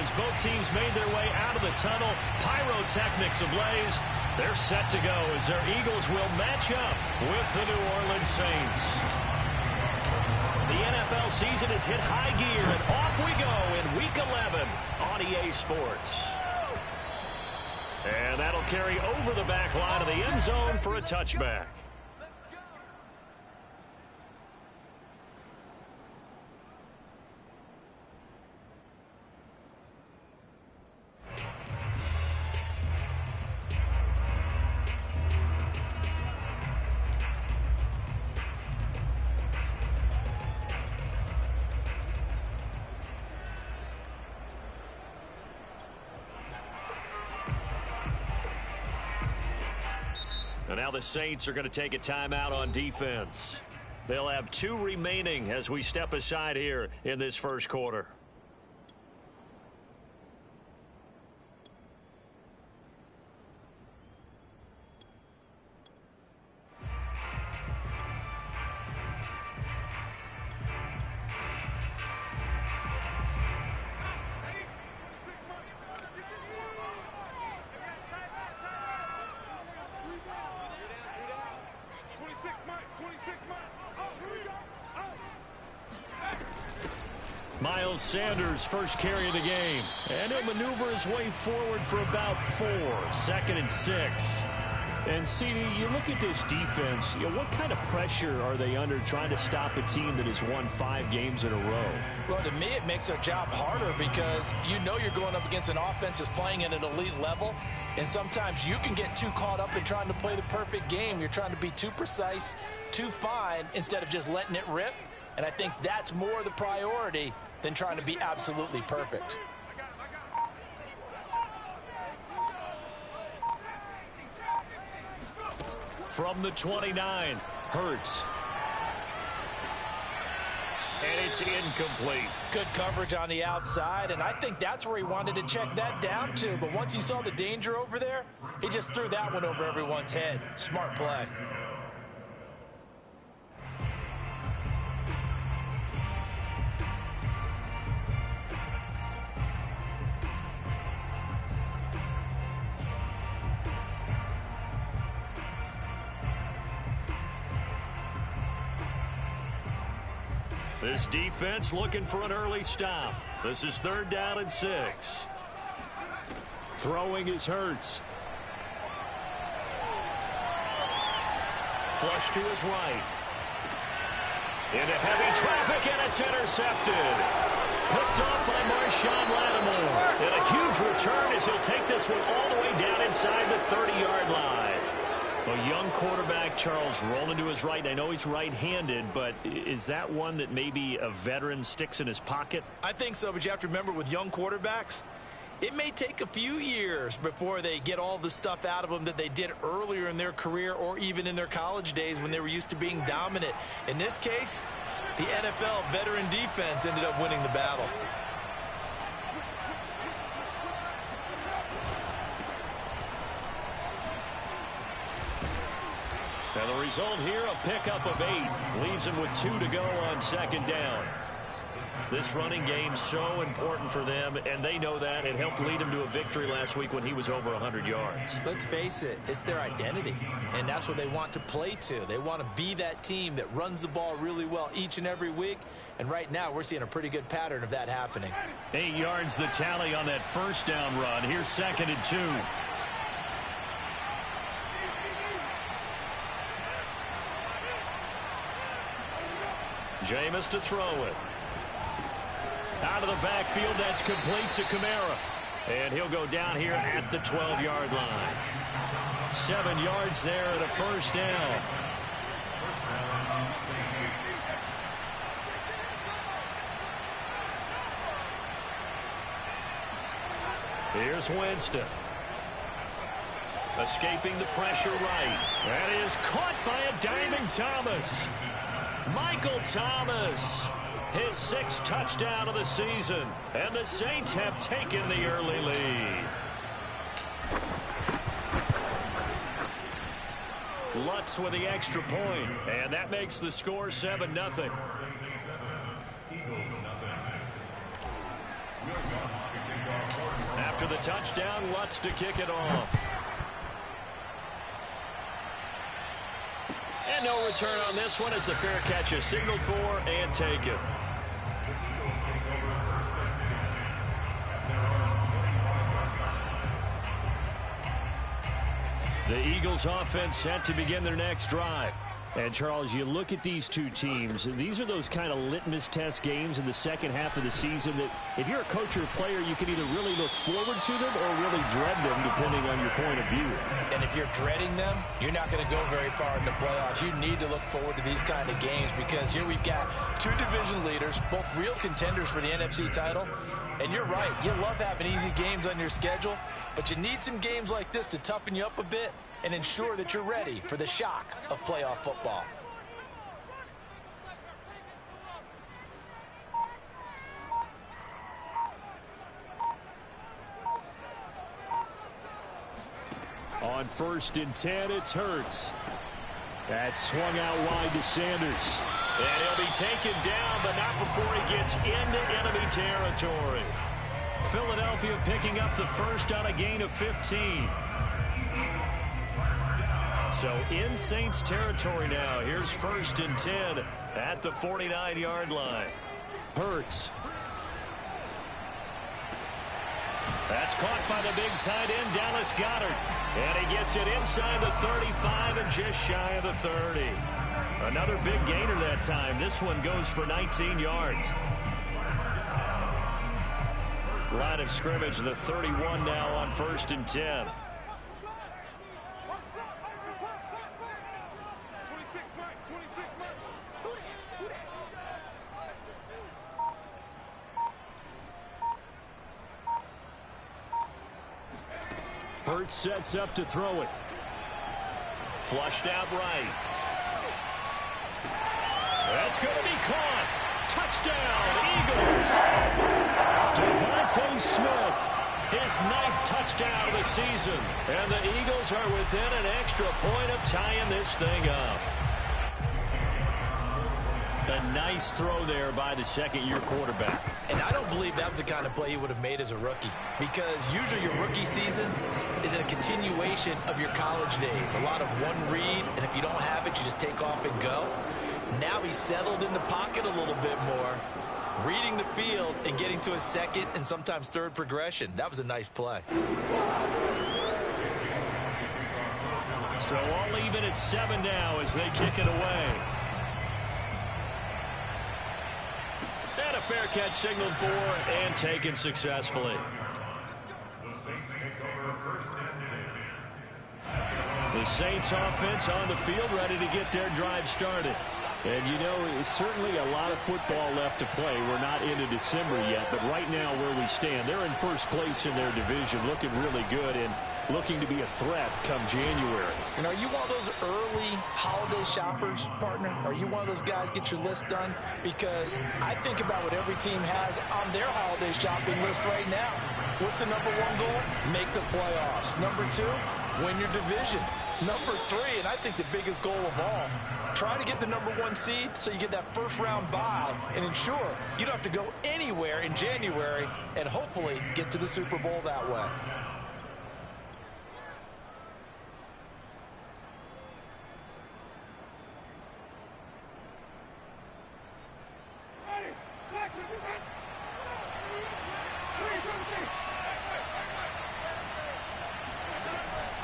as both teams made their way out of the tunnel. Pyrotechnics ablaze. They're set to go as their Eagles will match up with the New Orleans Saints. The NFL season has hit high gear, and off we go in Week 11 on EA Sports. And that'll carry over the back line of the end zone for a touchback. And now the Saints are going to take a timeout on defense. They'll have 2 remaining as we step aside here in this first quarter. Miles Sanders first carry of the game, and he'll maneuver his way forward for about 4. 2nd and 6. And CD, you look at this defense, what kind of pressure are they under trying to stop a team that has won 5 games in a row? Well, to me, it makes their job harder because you know you're going up against an offense that's playing at an elite level, and sometimes you can get too caught up in trying to play the perfect game. You're trying to be too precise, too fine, instead of just letting it rip. And I think that's more the priority than trying to be absolutely perfect. From the 29, Hurts. And it's incomplete. Good coverage on the outside, and I think that's where he wanted to check that down to. But once he saw the danger over there, he just threw that one over everyone's head. Smart play. This defense looking for an early stop. This is 3rd down and 6. Throwing is Hurts. Flush to his right. Into heavy traffic, and it's intercepted. Picked off by Marshawn Lattimore. And a huge return as he'll take this one all the way down inside the 30-yard line. A young quarterback, Charles, rolling to his right. I know he's right-handed, but is that one that maybe a veteran sticks in his pocket? I think so, but you have to remember with young quarterbacks, it may take a few years before they get all the stuff out of them that they did earlier in their career or even in their college days when they were used to being dominant. In this case, the NFL veteran defense ended up winning the battle. And the result here, a pickup of 8. Leaves him with 2 to go on 2nd down. This running game so important for them, and they know that. It helped lead him to a victory last week when he was over 100 yards. Let's face it, it's their identity, and that's what they want to play to. They want to be that team that runs the ball really well each and every week, and right now we're seeing a pretty good pattern of that happening. 8 yards the tally on that 1st down run. Here's 2nd and 2. Jameis to throw it. Out of the backfield, that's complete to Kamara. And he'll go down here at the 12-yard line. 7 yards there and a 1st down. Here's Winston. Escaping the pressure right. That is caught by a diving Thomas. Michael Thomas, his 6th touchdown of the season, and the Saints have taken the early lead. Lutz with the extra point, and that makes the score 7-0. Eagles 0. After the touchdown, Lutz to kick it off. And no return on this one as the fair catch is signaled for and taken. The Eagles offense set to begin their next drive. And, Charles, you look at these two teams, these are those kind of litmus test games in the second half of the season that if you're a coach or a player, you can either really look forward to them or really dread them, depending on your point of view. And if you're dreading them, you're not going to go very far in the playoffs. You need to look forward to these kind of games because here we've got two division leaders, both real contenders for the NFC title. And you're right, you love having easy games on your schedule, but you need some games like this to toughen you up a bit and ensure that you're ready for the shock of playoff football. On 1st and 10, it's Hurts. That's swung out wide to Sanders. And he'll be taken down, but not before he gets into enemy territory. Philadelphia picking up the first on a gain of 15. So in Saints territory now. Here's 1st and 10 at the 49-yard line. Hurts. That's caught by the big tight end, Dallas Goedert. And he gets it inside the 35 and just shy of the 30. Another big gainer that time. This one goes for 19 yards. Line of scrimmage, the 31 now on 1st and 10. Hurts sets up to throw it. Flushed out right. That's going to be caught. Touchdown, Eagles. Devontae Smith, his 9th touchdown of the season. And the Eagles are within an extra point of tying this thing up. A nice throw there by the second-year quarterback. And I don't believe that was the kind of play he would have made as a rookie, because usually your rookie season is a continuation of your college days. A lot of one read, and if you don't have it, you just take off and go. Now he's settled in the pocket a little bit more, reading the field and getting to his second and sometimes third progression. That was a nice play. So all even at 7 now as they kick it away. And a fair catch signaled for and taken successfully. The Saints offense on the field ready to get their drive started. And, you know, it's certainly a lot of football left to play. We're not into December yet, but right now where we stand, they're in first place in their division, looking really good and looking to be a threat come January. And are you one of those early holiday shoppers, partner? Are you one of those guys get your list done? Because I think about what every team has on their holiday shopping list right now. What's the number 1 goal? Make the playoffs. Number 2, win your division. Number 3, and I think the biggest goal of all, try to get the number 1 seed so you get that first-round bye and ensure you don't have to go anywhere in January and hopefully get to the Super Bowl that way.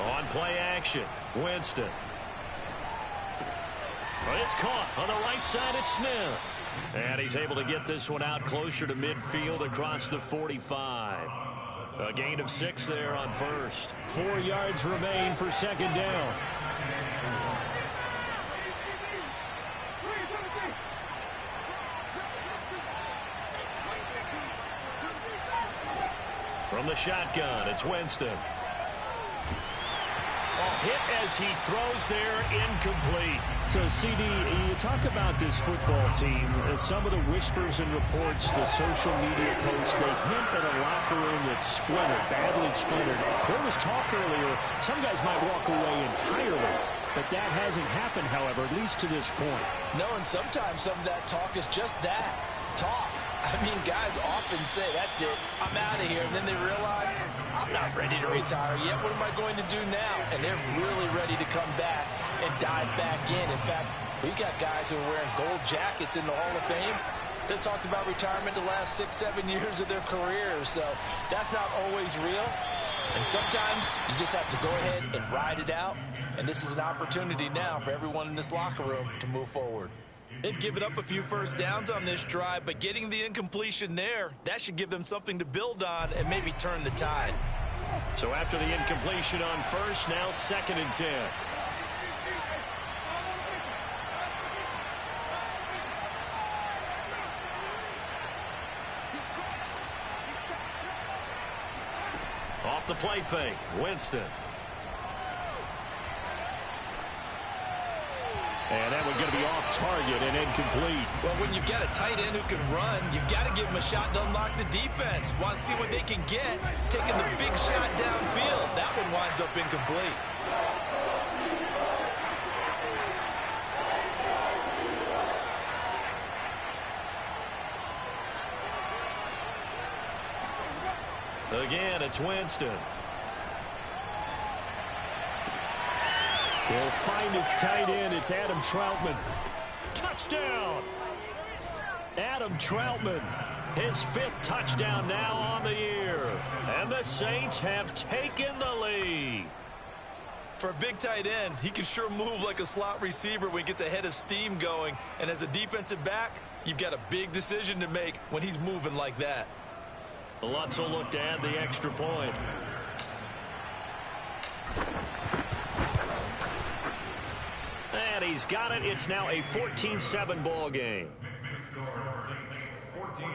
On play action, Winston. But it's caught on the right side at Smith. And he's able to get this one out closer to midfield across the 45. A gain of 6 there on first. 4 yards remain for second down. From the shotgun, it's Winston. Hit as he throws there, incomplete. So, CD, you talk about this football team, some of the whispers and reports, the social media posts, they hint at a locker room that's splintered, badly splintered. There was talk earlier, some guys might walk away entirely, but that hasn't happened, however, at least to this point. No, and sometimes some of that talk is just that, talk. I mean, guys often say, that's it, I'm out of here, and then they realize I'm not ready to retire yet. What am I going to do now? And they're really ready to come back and dive back in. In fact, we got guys who are wearing gold jackets in the Hall of Fame that talked about retirement the last 6-7 years of their careers. So that's not always real. And sometimes you just have to go ahead and ride it out. And this is an opportunity now for everyone in this locker room to move forward. They've given up a few first downs on this drive, but getting the incompletion there, that should give them something to build on and maybe turn the tide. So after the incompletion on first, now 2nd and 10. Off the play fake, Winston. And that one's going to be off target and incomplete. Well, when you've got a tight end who can run, you've got to give him a shot to unlock the defense. Want to see what they can get, taking the big shot downfield. That one winds up incomplete. Again, it's Winston. He'll find its tight end. It's Adam Troutman. Touchdown! Adam Troutman, his 5th touchdown now on the year. And the Saints have taken the lead. For a big tight end, he can sure move like a slot receiver when he gets a head of steam going. And as a defensive back, you've got a big decision to make when he's moving like that. Lutz will look to add the extra point. And he's got it. It's now a 14-7 ball game. 14,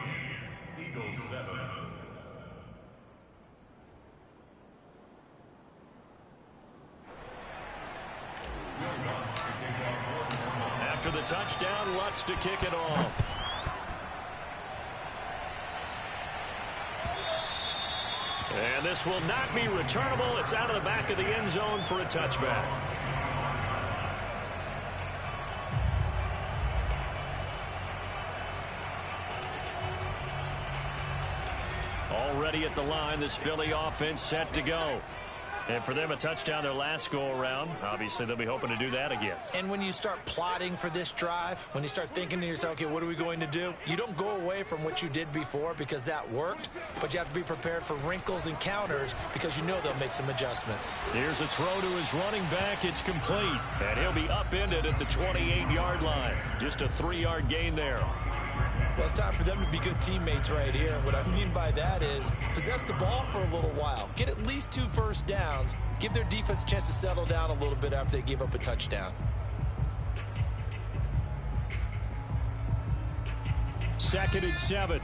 Eagles 7. After the touchdown, Lutz to kick it off. And this will not be returnable. It's out of the back of the end zone for a touchback. Already at the line, this Philly offense set to go. And for them, a touchdown their last go-around. Obviously, they'll be hoping to do that again. And when you start plotting for this drive, when you start thinking to yourself, okay, what are we going to do? You don't go away from what you did before because that worked, but you have to be prepared for wrinkles and counters because you know they'll make some adjustments. Here's a throw to his running back. It's complete. And he'll be upended at the 28-yard line. Just a 3-yard gain there. Well, it's time for them to be good teammates right here. And what I mean by that is possess the ball for a little while. Get at least 2 first downs. Give their defense a chance to settle down a little bit after they give up a touchdown. 2nd and 7.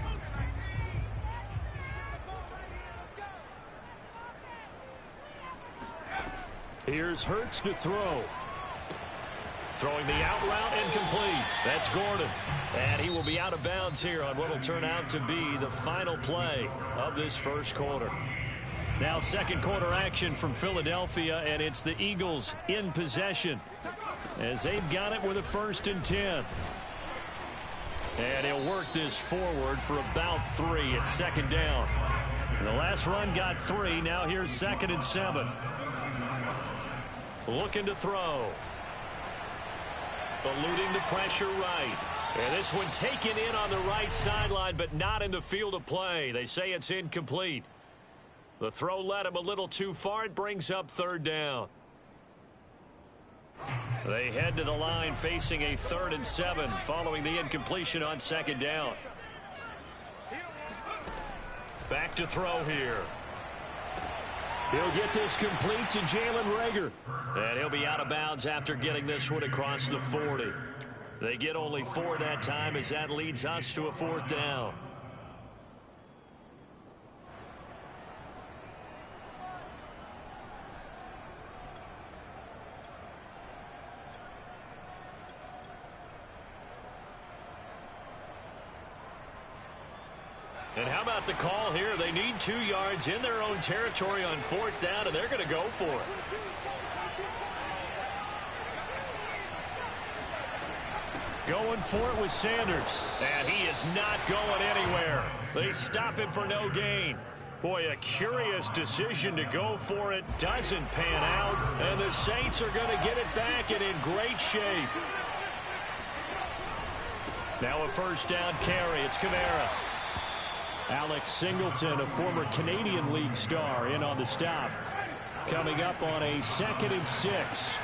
Here's Hurts to throw. Throwing the out route incomplete. That's Gordon. And he will be out of bounds here on what will turn out to be the final play of this first quarter. Now 2nd quarter action from Philadelphia, and it's the Eagles in possession as they've got it with a 1st and 10. And he'll work this forward for about 3 at 2nd down. The last run got 3. Now here's 2nd and 7. Looking to throw. Eluding the pressure right. And this one taken in on the right sideline, but not in the field of play. They say it's incomplete. The throw led him a little too far. It brings up 3rd down. They head to the line facing a 3rd and 7 following the incompletion on 2nd down. Back to throw here. He'll get this complete to Jalen Reagor. And he'll be out of bounds after getting this one across the 40. They get only 4 that time as that leads us to a 4th down. And how about the call here? They need 2 yards in their own territory on 4th down, and they're going to go for it. Going for it with Sanders. And he is not going anywhere. They stop him for no gain. Boy, a curious decision to go for it. Doesn't pan out. And the Saints are going to get it back and in great shape. Now a first down carry. It's Kamara. Alex Singleton, a former Canadian League star, in on the stop. Coming up on a 2nd and 6.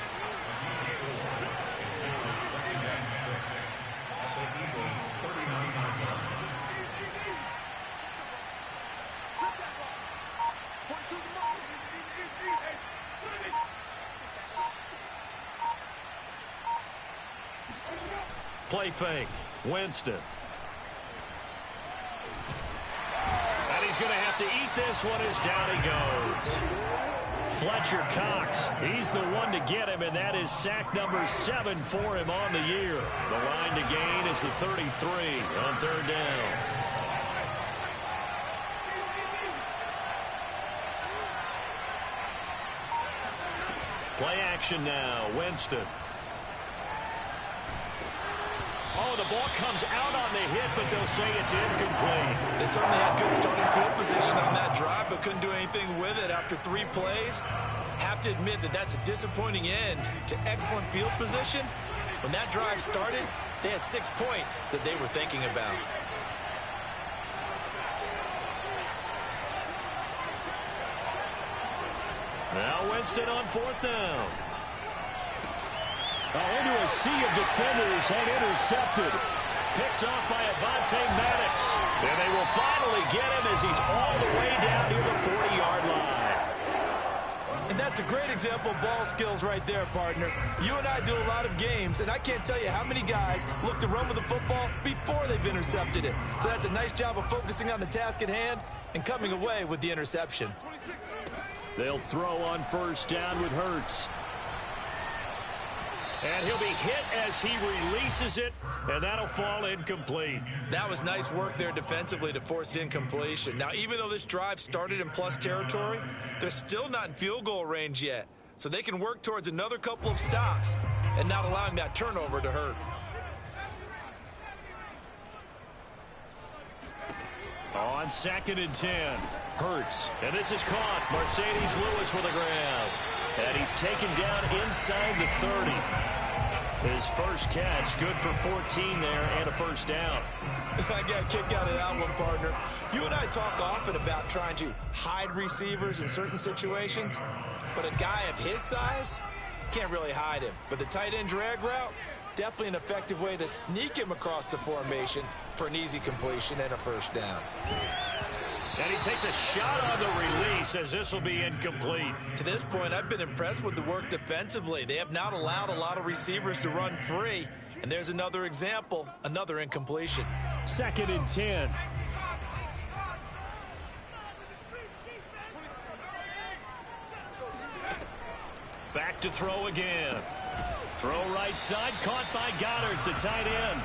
Play fake. Winston. And he's going to have to eat this one as down he goes. Fletcher Cox, he's the one to get him, and that is sack number 7 for him on the year. The line to gain is the 33 on 3rd down. Play action now. Winston. Oh, the ball comes out on the hit, but they'll say it's incomplete. They certainly had good starting field position on that drive, but couldn't do anything with it after 3 plays. Have to admit that that's a disappointing end to excellent field position. When that drive started, they had 6 points that they were thinking about. Now Winston on 4th down. Into a sea of defenders and intercepted. Picked off by Avonte Maddox. And they will finally get him as he's all the way down near the 40-yard line. And that's a great example of ball skills right there, partner. You and I do a lot of games, and I can't tell you how many guys look to run with the football before they've intercepted it. So that's a nice job of focusing on the task at hand and coming away with the interception. They'll throw on 1st down with Hurts. And he'll be hit as he releases it, and that'll fall incomplete. That was nice work there defensively to force incompletion. Now, even though this drive started in plus territory, they're still not in field goal range yet. So they can work towards another couple of stops and not allowing that turnover to hurt. On 2nd and 10, Hurts. And this is caught. Mercedes Lewis with a grab. And he's taken down inside the 30. His first catch, good for 14 there and a first down. I got a kick out of that one, partner. You and I talk often about trying to hide receivers in certain situations, but a guy of his size can't really hide him. But the tight end drag route, definitely an effective way to sneak him across the formation for an easy completion and a first down. And he takes a shot on the release as this will be incomplete. To this point, I've been impressed with the work defensively. They have not allowed a lot of receivers to run free. And there's another example, another incompletion. 2nd and 10. Back to throw again. Throw right side, caught by Goddard, the tight end.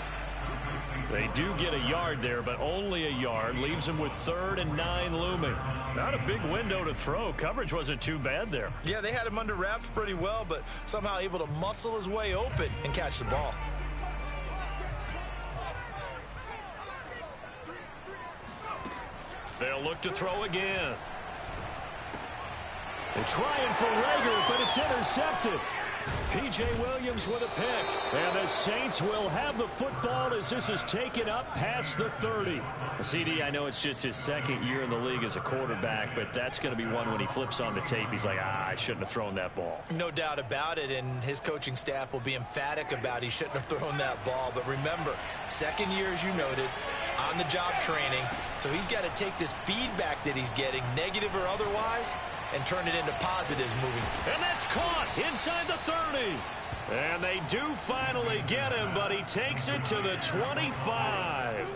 They do get a yard there, but only a yard. Leaves them with 3rd and 9 looming. Not a big window to throw. Coverage wasn't too bad there. Yeah, they had him under wraps pretty well, but somehow able to muscle his way open and catch the ball. They'll look to throw again. They're trying for Rager, but it's intercepted. P.J. Williams with a pick. And the Saints will have the football as this is taken up past the 30. CD, I know it's just his 2nd year in the league as a quarterback, but that's going to be one when he flips on the tape. He's like, I shouldn't have thrown that ball. No doubt about it, and his coaching staff will be emphatic about he shouldn't have thrown that ball. But remember, 2nd year, as you noted, on-the-job training. So he's got to take this feedback that he's getting, negative or otherwise, and turn it into positives moving. And that's caught inside the 30. And they do finally get him, but he takes it to the 25.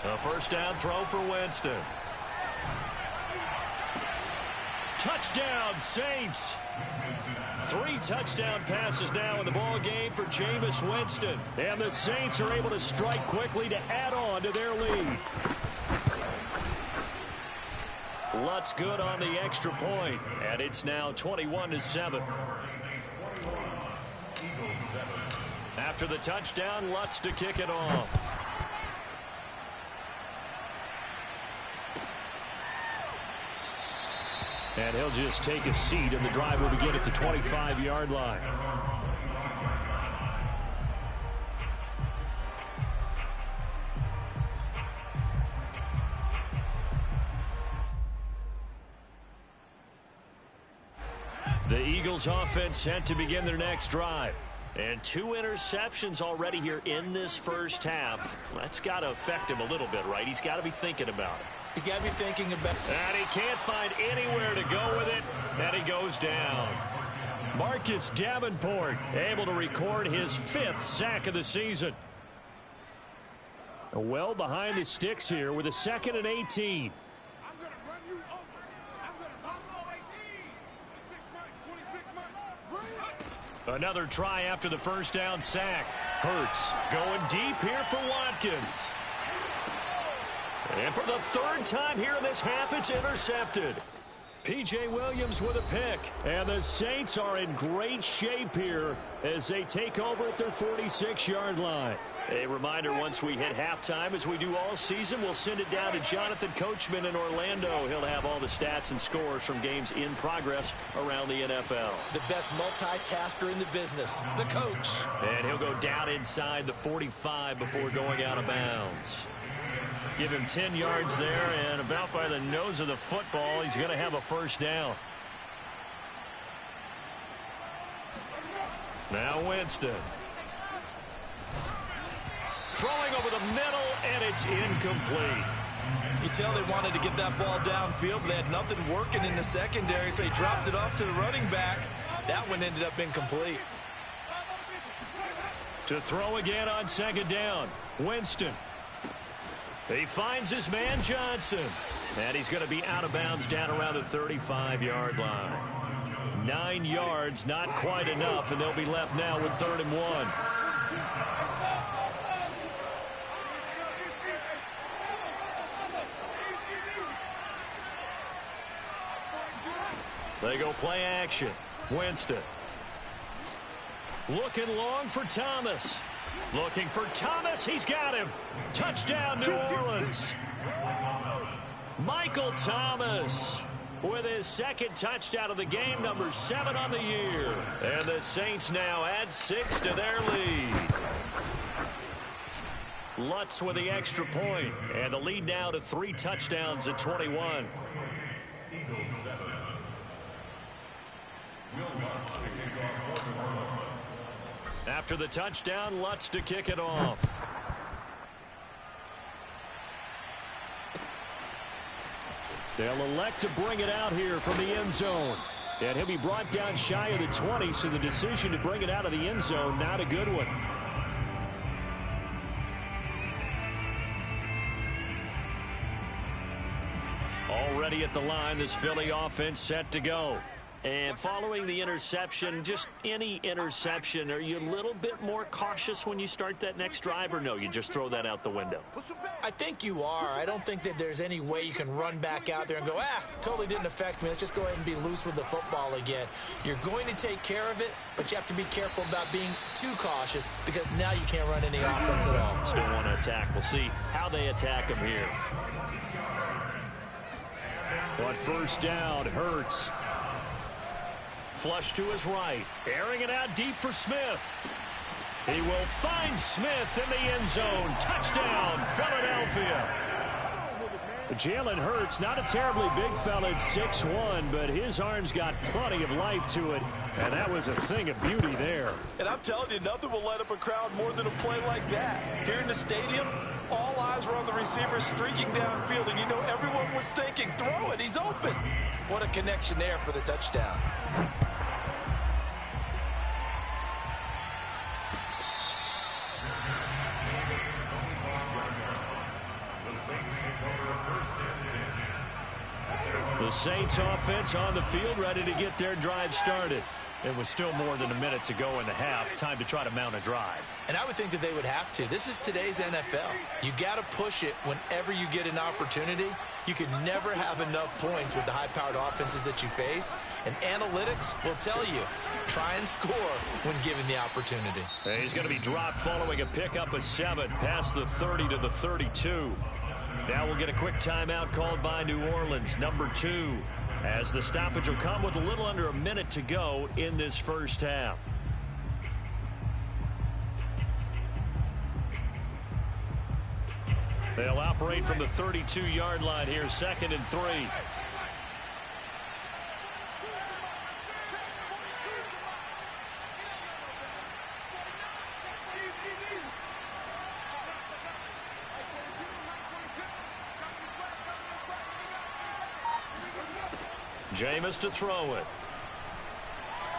A first down throw for Winston. Touchdown, Saints. 3 touchdown passes now in the ball game for Jameis Winston. And the Saints are able to strike quickly to add on to their lead. Lutz good on the extra point, and it's now 21-7. After the touchdown, Lutz to kick it off. And he'll just take a seat, and the drive will begin at the 25-yard line. The Eagles offense set to begin their next drive. And 2 interceptions already here in this first half. That's got to affect him a little bit, right? He's got to be thinking about it. He's got to be thinking about it. And he can't find anywhere to go with it. And he goes down. Marcus Davenport able to record his 5th sack of the season. Well behind the sticks here with a 2nd and 18. Another try after the first down sack. Hurts going deep here for Watkins. And for the 3rd time here in this half, it's intercepted. P.J. Williams with a pick. And the Saints are in great shape here as they take over at their 46-yard line. A reminder, once we hit halftime, as we do all season, we'll send it down to Jonathan Coachman in Orlando. He'll have all the stats and scores from games in progress around the NFL. The best multitasker in the business, the coach. And he'll go down inside the 45 before going out of bounds. Give him 10 yards there, and about by the nose of the football, he's going to have a first down. Now Winston. Throwing over the middle, and it's incomplete. You can tell they wanted to get that ball downfield, but they had nothing working in the secondary, so he dropped it off to the running back. That one ended up incomplete. To throw again on 2nd down, Winston. He finds his man Johnson. And he's going to be out of bounds down around the 35-yard line. 9 yards, not quite enough, and they'll be left now with 3rd and 1. They go play action. Winston. Looking long for Thomas. Looking for Thomas. He's got him. Touchdown, New Orleans. Michael Thomas with his 2nd touchdown of the game, number 7 on the year. And the Saints now add 6 to their lead. Lutz with the extra point, and the lead now to 3 touchdowns at 21. After the touchdown, Lutz to kick it off. They'll elect to bring it out here from the end zone. And he'll be brought down shy of the 20, so the decision to bring it out of the end zone, not a good one. Already at the line, this Philly offense set to go. And following the interception, just any interception, are you a little bit more cautious when you start that next drive, or no, you just throw that out the window? I think you are. I don't think that there's any way you can run back out there and go, totally didn't affect me. Let's just go ahead and be loose with the football again. You're going to take care of it, but you have to be careful about being too cautious because now you can't run any offense at all. Still want to attack. We'll see how they attack him here. But first down, Hurts. Flush to his right. Airing it out deep for Smith. He will find Smith in the end zone. Touchdown, Philadelphia. Jalen Hurts, not a terribly big fella at 6'1", but his arms got plenty of life to it, and that was a thing of beauty there. And I'm telling you, nothing will light up a crowd more than a play like that. Here in the stadium, all eyes were on the receiver streaking downfield, and you know everyone was thinking, throw it, he's open. What a connection there for the touchdown. The Saints offense on the field ready to get their drive started. It was still more than a minute to go in the half. Time to try to mount a drive. And I would think that they would have to. This is today's NFL. You got to push it whenever you get an opportunity. You can never have enough points with the high-powered offenses that you face. And analytics will tell you, try and score when given the opportunity. And he's going to be dropped following a pickup of 7 past the 30 to the 32. Now we'll get a quick timeout called by New Orleans, number 2. As the stoppage will come with a little under a minute to go in this first half. They'll operate from the 32-yard line here, 2nd and 3. Jameis to throw it.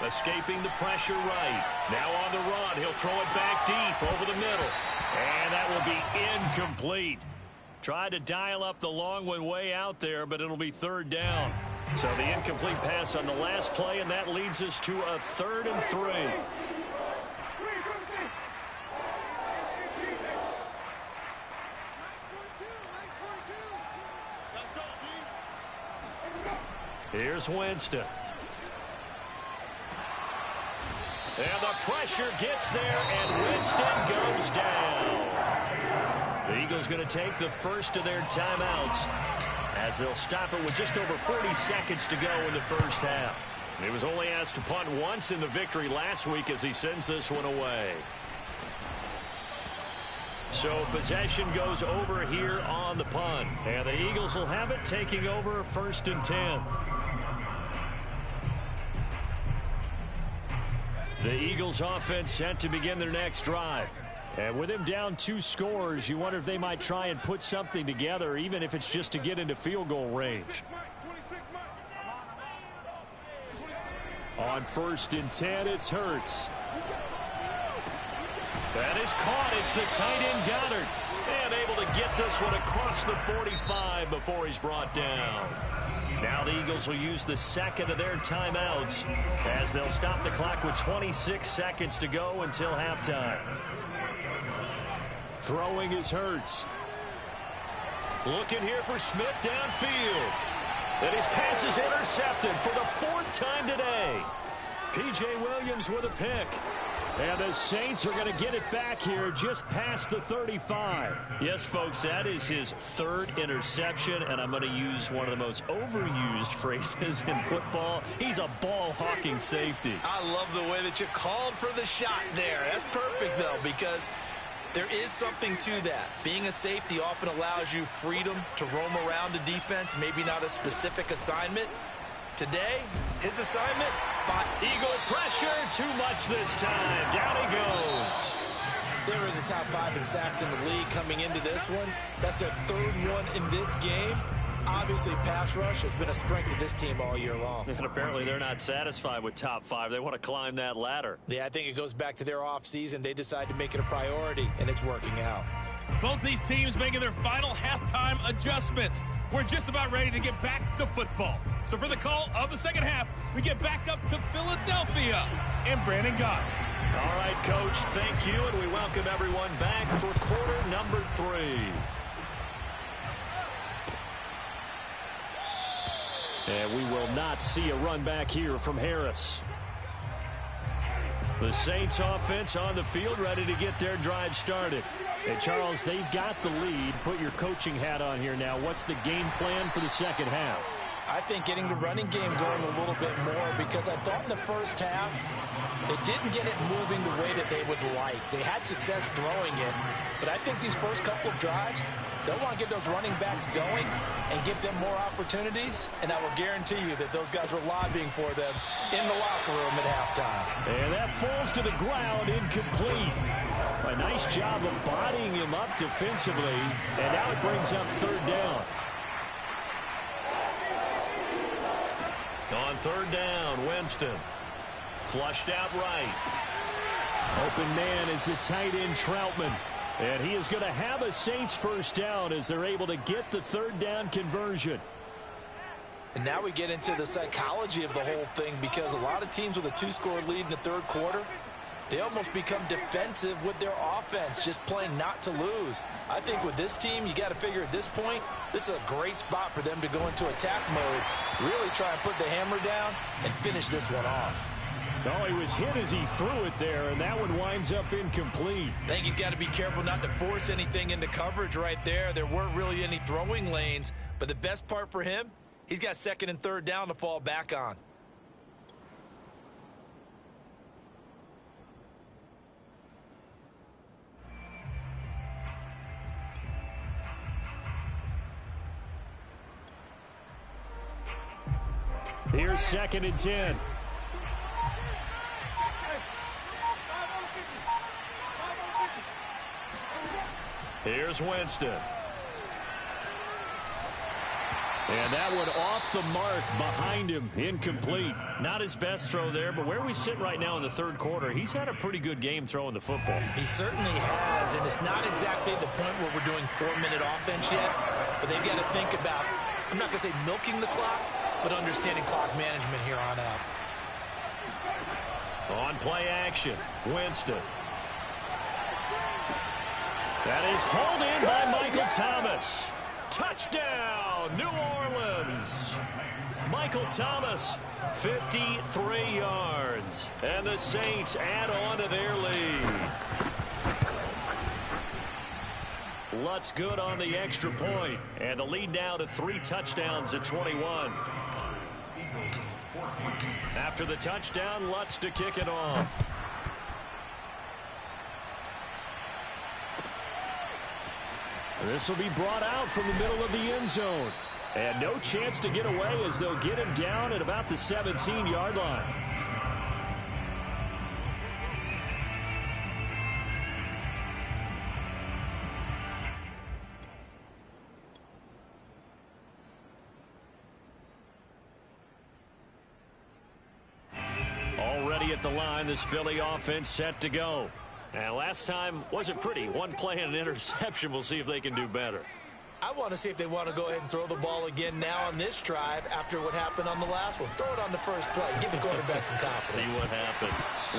Escaping the pressure right. Now on the run. He'll throw it back deep over the middle. And that will be incomplete. Tried to dial up the long one way out there, but it'll be 3rd down. So the incomplete pass on the last play, and that leads us to a 3rd and 3. Here's Winston. And the pressure gets there, and Winston goes down. The Eagles going to take the first of their timeouts as they'll stop it with just over 40 seconds to go in the first half. He was only asked to punt once in the victory last week as he sends this one away. So possession goes over here on the punt. And the Eagles will have it, taking over 1st and 10. The Eagles offense set to begin their next drive. And with him down 2 scores, you wonder if they might try and put something together, even if it's just to get into field goal range. On 1st and 10, it's Hurts. That is caught. It's the tight end Goddard. And able to get this one across the 45 before he's brought down. Now the Eagles will use the 2nd of their timeouts as they'll stop the clock with 26 seconds to go until halftime. Throwing is Hurts. Looking here for Smith downfield. And his pass is intercepted for the 4th time today. P.J. Williams with a pick. And the Saints are going to get it back here just past the 35. Yes, folks, that is his 3rd interception, and I'm going to use one of the most overused phrases in football. He's a ball-hawking safety. I love the way that you called for the shot there. That's perfect, though, because there is something to that. Being a safety often allows you freedom to roam around the defense, maybe not a specific assignment. Today, his assignment, Eagle pressure, too much this time. Down he goes. They were in the top 5 in sacks in the league coming into this one. That's their 3rd one in this game. Obviously, pass rush has been a strength of this team all year long. And apparently they're not satisfied with top 5. They want to climb that ladder. Yeah, I think it goes back to their offseason. They decided to make it a priority, and it's working out. Both these teams making their final halftime adjustments. We're just about ready to get back to football. So for the call of the 2nd half, we get back up to Philadelphia and Brandon Gaudin. All right, Coach, thank you, and we welcome everyone back for quarter number 3. And we will not see a run back here from Harris. The Saints offense on the field, ready to get their drive started. And Charles, they've got the lead. Put your coaching hat on here now. What's the game plan for the 2nd half? I think getting the running game going a little bit more, because I thought in the first half they didn't get it moving the way that they would like. They had success throwing it, but I think these first couple of drives, they'll want to get those running backs going and give them more opportunities, and I will guarantee you that those guys were lobbying for them in the locker room at halftime. And that falls to the ground, incomplete. A nice job of bodying him up defensively, and now it brings up 3rd down. On 3rd down, Winston. Flushed out right. Open man is the tight end Troutman. And he is going to have a Saints 1st down as they're able to get the 3rd down conversion. And now we get into the psychology of the whole thing, because a lot of teams with a 2-score lead in the third quarter, they almost become defensive with their offense, just playing not to lose. I think with this team, you got to figure at this point, this is a great spot for them to go into attack mode, really try and put the hammer down and finish this one off. Oh, he was hit as he threw it there, and that one winds up incomplete. I think he's got to be careful not to force anything into coverage right there. There weren't really any throwing lanes, but the best part for him, he's got second and third down to fall back on. Here's second and 10. Here's Winston. And that one off the mark behind him, incomplete. Not his best throw there, but where we sit right now in the third quarter, he's had a pretty good game throwing the football. He certainly has, and it's not exactly at the point where we're doing 4-minute offense yet, but they've got to think about, I'm not going to say milking the clock, but understanding clock management here on out. On play action, Winston. That is hauled in by Michael Thomas. Touchdown, New Orleans. Michael Thomas, 53 yards. And the Saints add on to their lead. Lutz good on the extra point. And the lead now to 3 touchdowns at 21. After the touchdown, Lutz to kick it off. This will be brought out from the middle of the end zone. And no chance to get away as they'll get him down at about the 17-yard line. Already at the line, this Philly offense set to go. And last time wasn't pretty. One play and an interception. We'll see if they can do better. I want to see if they want to go ahead and throw the ball again now on this drive after what happened on the last one. Throw it on the first play. Give the quarterback some confidence. See what happens.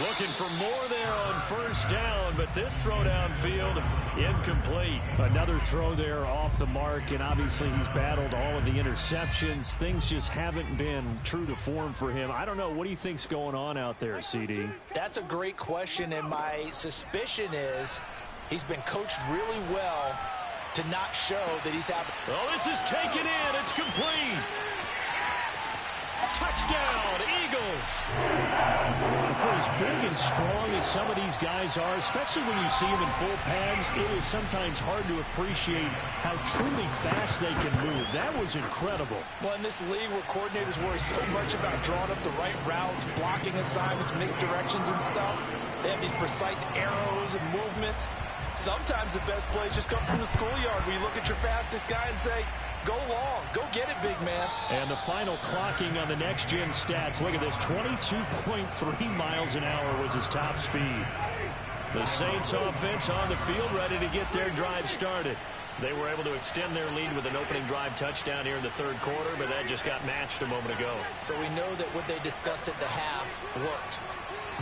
Looking for more there on first down, but this throw downfield incomplete. Another throw there off the mark, and obviously he's battled all of the interceptions. Things just haven't been true to form for him. I don't know. What do you think's going on out there, CD? That's a great question, and my suspicion is he's been coached really well to not show that he's having. Oh, this is taken in. It's complete. Touchdown, Eagles. For as big and strong as some of these guys are, especially when you see them in full pads, it is sometimes hard to appreciate how truly fast they can move. That was incredible. Well, in this league where coordinators worry so much about drawing up the right routes, blocking assignments, misdirections and stuff, they have these precise arrows and movements. Sometimes the best plays just come from the schoolyard where you look at your fastest guy and say, go long, go get it, big man. And the final clocking on the next-gen stats. Look at this, 22.3 miles an hour was his top speed. The Saints offense on the field ready to get their drive started. They were able to extend their lead with an opening drive touchdown here in the third quarter, but that just got matched a moment ago. So we know that what they discussed at the half worked.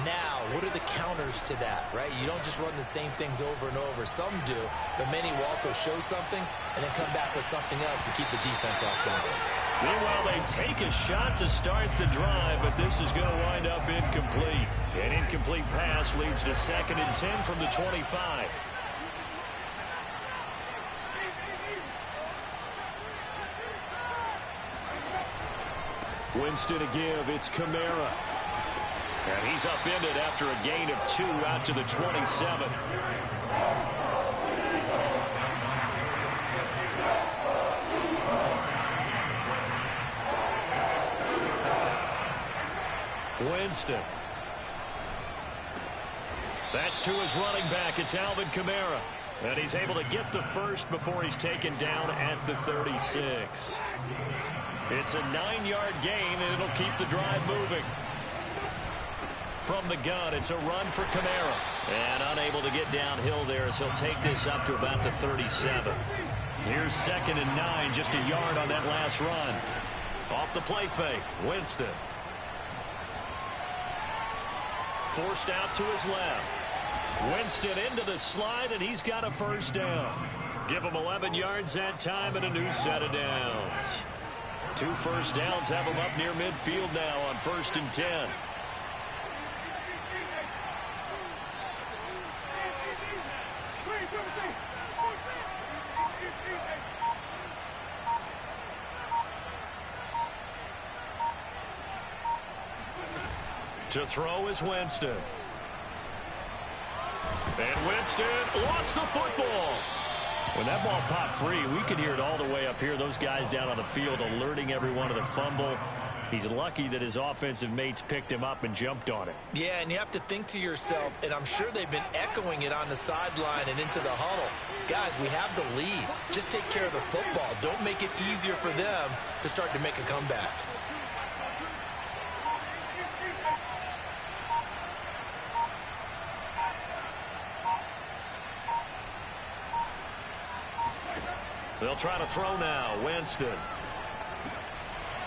Now, what are the counters to that, right? You don't just run the same things over and over. Some do, but many will also show something and then come back with something else to keep the defense off balance. Meanwhile, they take a shot to start the drive, but this is going to wind up incomplete. An incomplete pass leads to 2nd and 10 from the 25. Winston to give. It's Kamara. And he's upended after a gain of 2 out to the 27. Winston. That's to his running back. It's Alvin Kamara. And he's able to get the first before he's taken down at the 36. It's a 9-yard gain, and it'll keep the drive moving. From the gun, it's a run for Kamara. And unable to get downhill there as he'll take this up to about the 37. Here's 2nd and 9, just a yard on that last run. Off the play fake, Winston. Forced out to his left. Winston into the slide, and he's got a first down. Give him 11 yards that time and a new set of downs. 2 first downs have him up near midfield now on 1st and 10. To throw is Winston. And Winston lost the football. When that ball popped free, we could hear it all the way up here. Those guys down on the field alerting everyone of the fumble. He's lucky that his offensive mates picked him up and jumped on it. Yeah, and you have to think to yourself, and I'm sure they've been echoing it on the sideline and into the huddle. Guys, we have the lead. Just take care of the football. Don't make it easier for them to start to make a comeback. They'll try to throw now. Winston.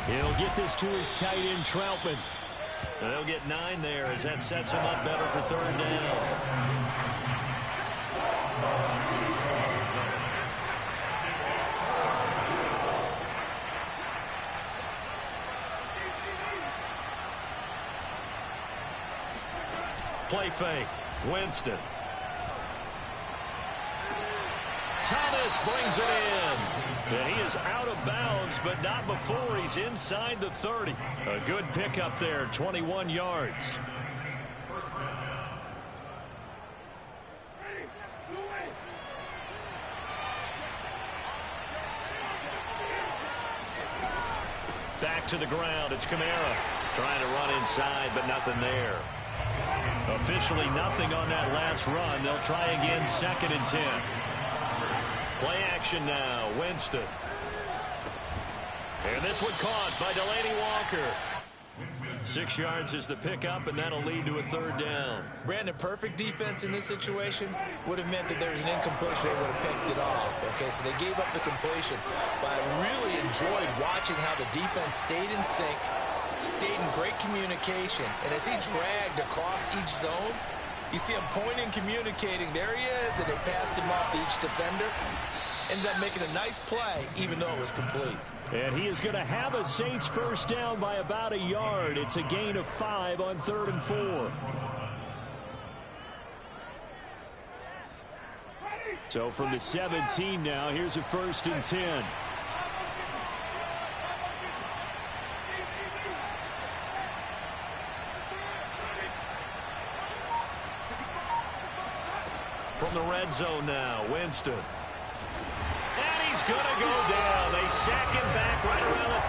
He'll get this to his tight end, Troutman. And they'll get 9 there as that sets him up better for 3rd down. Play fake. Winston. Thomas brings it in. And he is out of bounds, but not before he's inside the 30. A good pickup there, 21 yards. Back to the ground. It's Kamara trying to run inside, but nothing there. Officially nothing on that last run. They'll try again, 2nd and 10. Play action now, Winston. And this one caught by Delaney Walker. 6 yards is the pickup, and that'll lead to a 3rd down. Brandon, perfect defense in this situation would have meant that there's an incompletion. They would have picked it off. Okay, so they gave up the completion. But I really enjoyed watching how the defense stayed in sync, stayed in great communication. And as he dragged across each zone, you see him pointing, communicating. There he is, and they passed him off to each defender. Ended up making a nice play, even though it was complete. And he is going to have a Saints first down by about a yard. It's a gain of 5 on 3rd and 4. So from the 17 now, here's a 1st and 10. From the red zone now, Winston. And he's going to go down. They sack him back right around the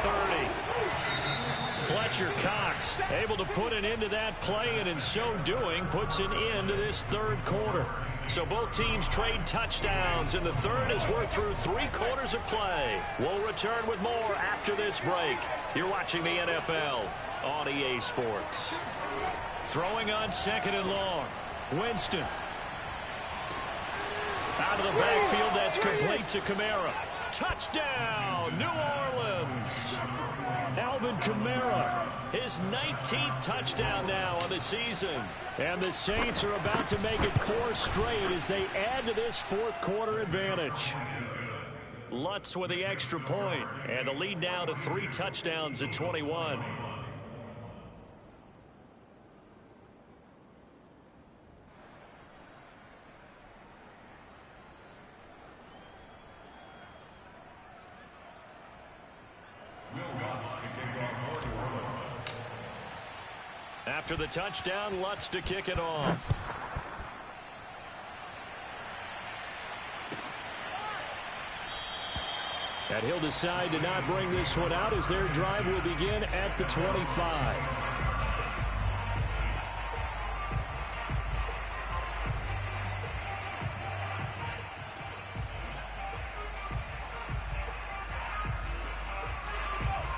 30. Fletcher Cox able to put an end to that play, and in so doing puts an end to this 3rd quarter. So both teams trade touchdowns, and the 3rd as we're through 3 quarters of play. We'll return with more after this break. You're watching the NFL on EA Sports. Throwing on 2nd and long. Winston. Out of the backfield, that's complete to Kamara. Touchdown, New Orleans. Alvin Kamara, his 19th touchdown now on the season. And the Saints are about to make it 4 straight as they add to this 4th quarter advantage. Lutz with the extra point, and the lead now to 3 touchdowns at 21. After the touchdown, Lutz to kick it off. And he'll decide to not bring this one out as their drive will begin at the 25.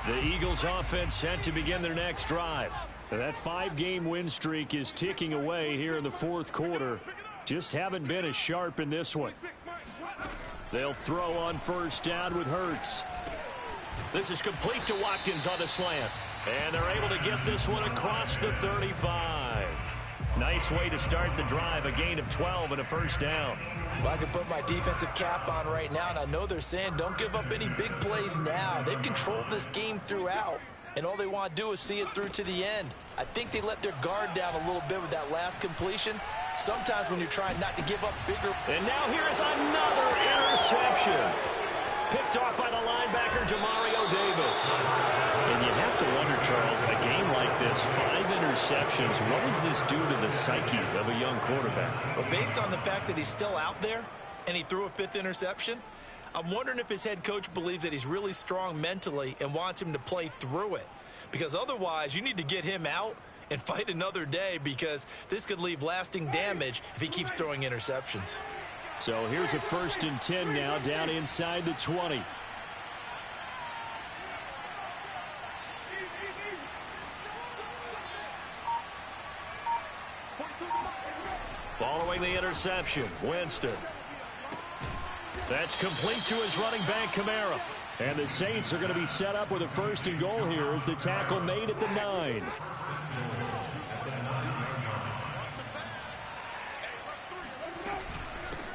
The Eagles offense set to begin their next drive. That 5-game win streak is ticking away here in the 4th quarter. Just haven't been as sharp in this one. They'll throw on 1st down with Hurts. This is complete to Watkins on the slant. And they're able to get this one across the 35. Nice way to start the drive, a gain of 12 and a first down. Well, I can put my defensive cap on right now, and I know they're saying don't give up any big plays now. They've controlled this game throughout, and all they want to do is see it through to the end. I think they let their guard down a little bit with that last completion. Sometimes when you're trying not to give up bigger. And now here's another interception. Picked off by the linebacker, Demario Davis. And you have to wonder, Charles, a game like this, 5 interceptions, what does this do to the psyche of a young quarterback? But based on the fact that he's still out there and he threw a 5th interception, I'm wondering if his head coach believes that he's really strong mentally and wants him to play through it. Because otherwise, you need to get him out and fight another day, because this could leave lasting damage if he keeps throwing interceptions. So here's a 1st and 10 now, down inside the 20. Following the interception, Winston. That's complete to his running back, Kamara. And the Saints are going to be set up with a 1st and goal here as the tackle made at the 9.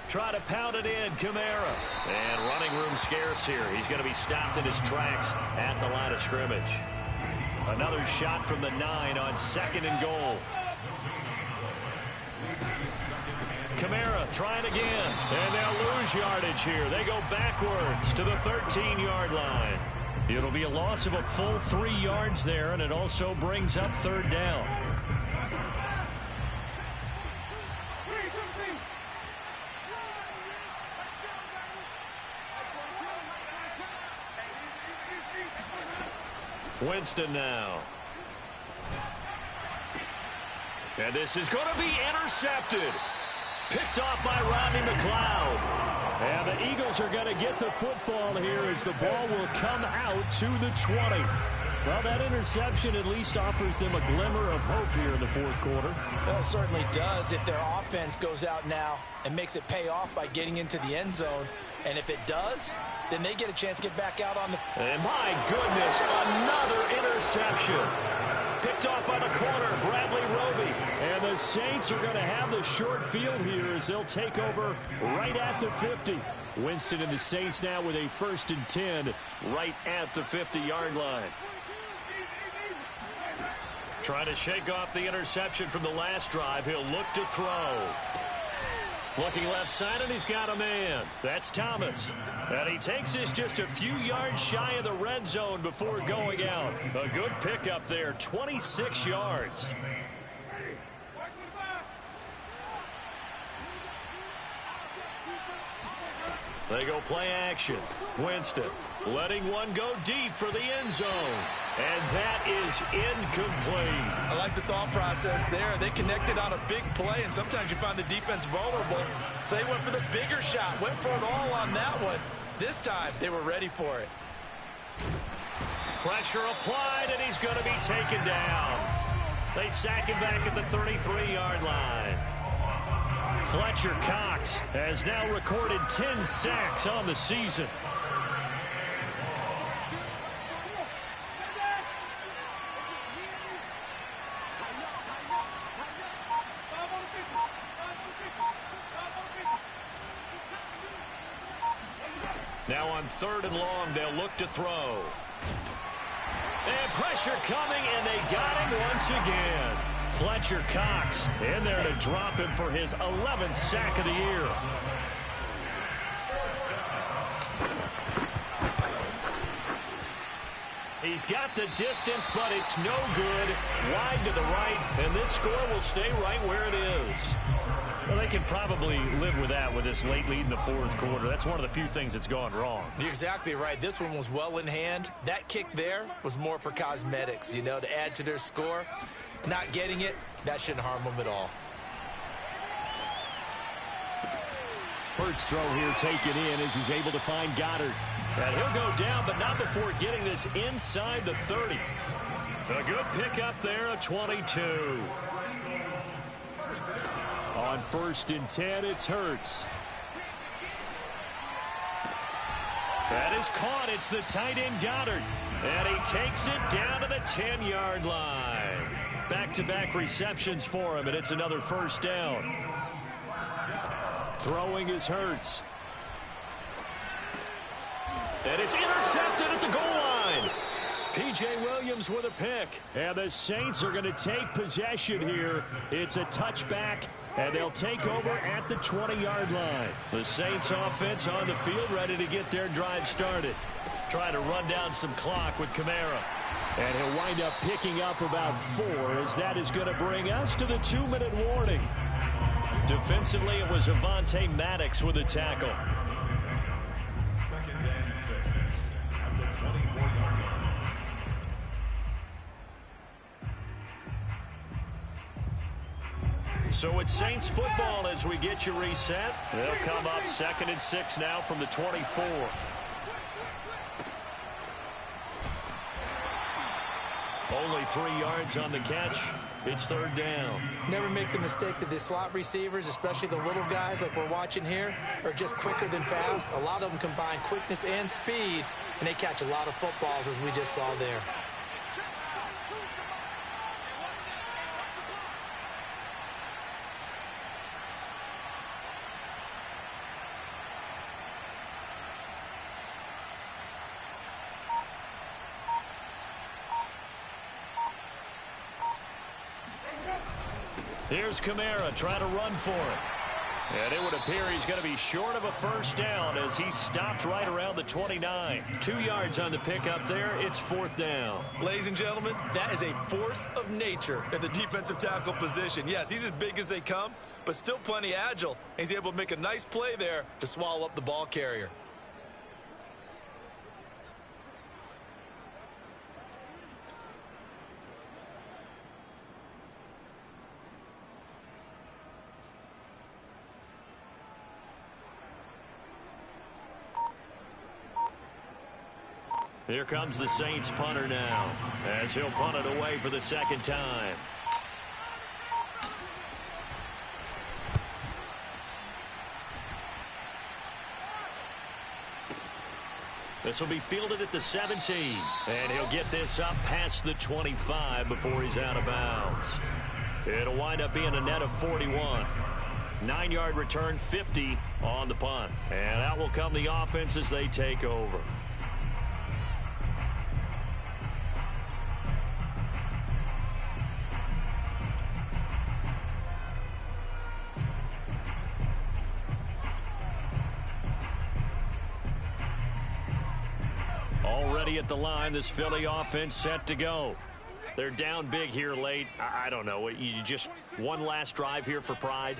Try to pound it in, Kamara. And running room scarce here. He's going to be stopped in his tracks at the line of scrimmage. Another shot from the 9 on 2nd and goal. Kamara trying again. And they'll lose yardage here. They go backwards to the 13-yard line. It'll be a loss of a full 3 yards there, and it also brings up 3rd down. Winston now. And this is going to be intercepted. Picked off by Rodney McLeod. And the Eagles are going to get the football here as the ball will come out to the 20. Well, that interception at least offers them a glimmer of hope here in the 4th quarter. Well, it certainly does if their offense goes out now and makes it pay off by getting into the end zone. And if it does, then they get a chance to get back out on the... And my goodness, another interception. Picked off by the corner, Bradley Roby. And the Saints are going to have the short field here as they'll take over right at the 50. Winston and the Saints now with a 1st and 10 right at the 50-yard line. Trying to shake off the interception from the last drive. He'll look to throw. Looking left side, and he's got a man. That's Thomas. And he takes this just a few yards shy of the red zone before going out. A good pickup there, 26 yards. They go play action. Winston letting one go deep for the end zone. And that is incomplete. I like the thought process there. They connected on a big play, and sometimes you find the defense vulnerable. So they went for the bigger shot, went for it all on that one. This time, they were ready for it. Pressure applied, and he's going to be taken down. They sack him back at the 33-yard line. Fletcher Cox has now recorded 10 sacks on the season. Now on 3rd and long, they'll look to throw. And pressure coming, and they got him once again. Fletcher Cox in there to drop him for his 11th sack of the year. He's got the distance, but it's no good. Wide to the right, and this score will stay right where it is. Well, they can probably live with that with this late lead in the 4th quarter. That's one of the few things that's gone wrong. You're exactly right. This one was well in hand. That kick there was more for cosmetics, you know, to add to their score. Not getting it, that shouldn't harm them at all. Hurts throw here taken in as he's able to find Goddard. And he'll go down, but not before getting this inside the 30. A good pickup there, a 22. On 1st and 10, it's Hurts. That is caught. It's the tight end Goddard. And he takes it down to the 10-yard line. Back-to-back receptions for him, and it's another first down. Throwing is Hurts. And it's intercepted at the goal line. P.J. Williams with a pick. And the Saints are going to take possession here. It's a touchback, and they'll take over at the 20-yard line. The Saints offense on the field ready to get their drive started. Trying to run down some clock with Kamara. And he'll wind up picking up about 4 as that is going to bring us to the 2-minute warning. Defensively, it was Avonte Maddox with a tackle. Second and 6 at the 24-yard line. So it's Saints football as we get you reset. They'll come up 2nd and 6 now from the 24. Only 3 yards on the catch. It's 3rd down. Never make the mistake that the slot receivers, especially the little guys like we're watching here, are just quicker than fast. A lot of them combine quickness and speed, and they catch a lot of footballs, as we just saw there. Here's Kamara trying to run for it. And it would appear he's going to be short of a first down as he stopped right around the 29. 2 yards on the pickup there. It's 4th down. Ladies and gentlemen, that is a force of nature in the defensive tackle position. Yes, he's as big as they come, but still plenty agile. He's able to make a nice play there to swallow up the ball carrier. Here comes the Saints punter now as he'll punt it away for the 2nd time. This will be fielded at the 17, and he'll get this up past the 25 before he's out of bounds. It'll wind up being a net of 41. 9-yard return, 50 on the punt. And out will come the offense as they take over. Already at the line, this Philly offense set to go. They're down big here late. I don't know. You just one last drive here for pride?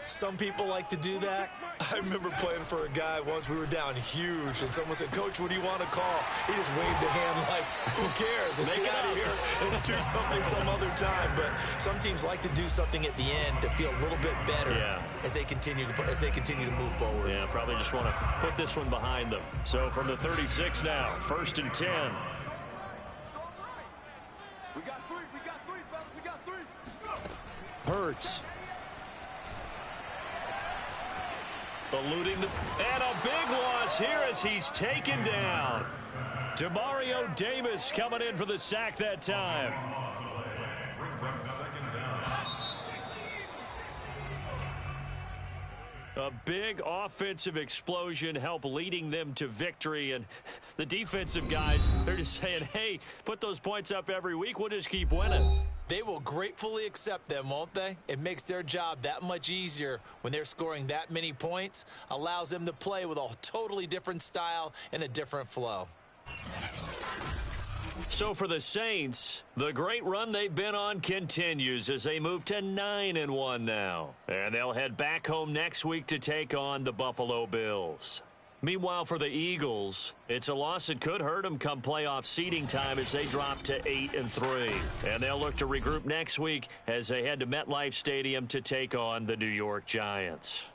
Some people like to do that. I remember playing for a guy once. We were down huge, and someone said, "Coach, what do you want to call?" He just waved a hand like, "Who cares? Let's get out of here and do something some other time." But some teams like to do something at the end to feel a little bit better as they continue to move forward. Yeah, probably just want to put this one behind them. So from the 36 now, 1st and 10. We got three, fellas. We got 3. Hurts. Eluding and a big loss here as he's taken down. Demario Davis coming in for the sack that time. Brings up 2nd down. A big offensive explosion helped leading them to victory, and the defensive guys, they're just saying, hey, put those points up every week, we'll just keep winning. They will gratefully accept them, won't they? It makes their job that much easier when they're scoring that many points, allows them to play with a totally different style and a different flow. So for the Saints, the great run they've been on continues as they move to 9-1 now. And they'll head back home next week to take on the Buffalo Bills. Meanwhile, for the Eagles, it's a loss that could hurt them come playoff seeding time as they drop to 8-3. And they'll look to regroup next week as they head to MetLife Stadium to take on the New York Giants.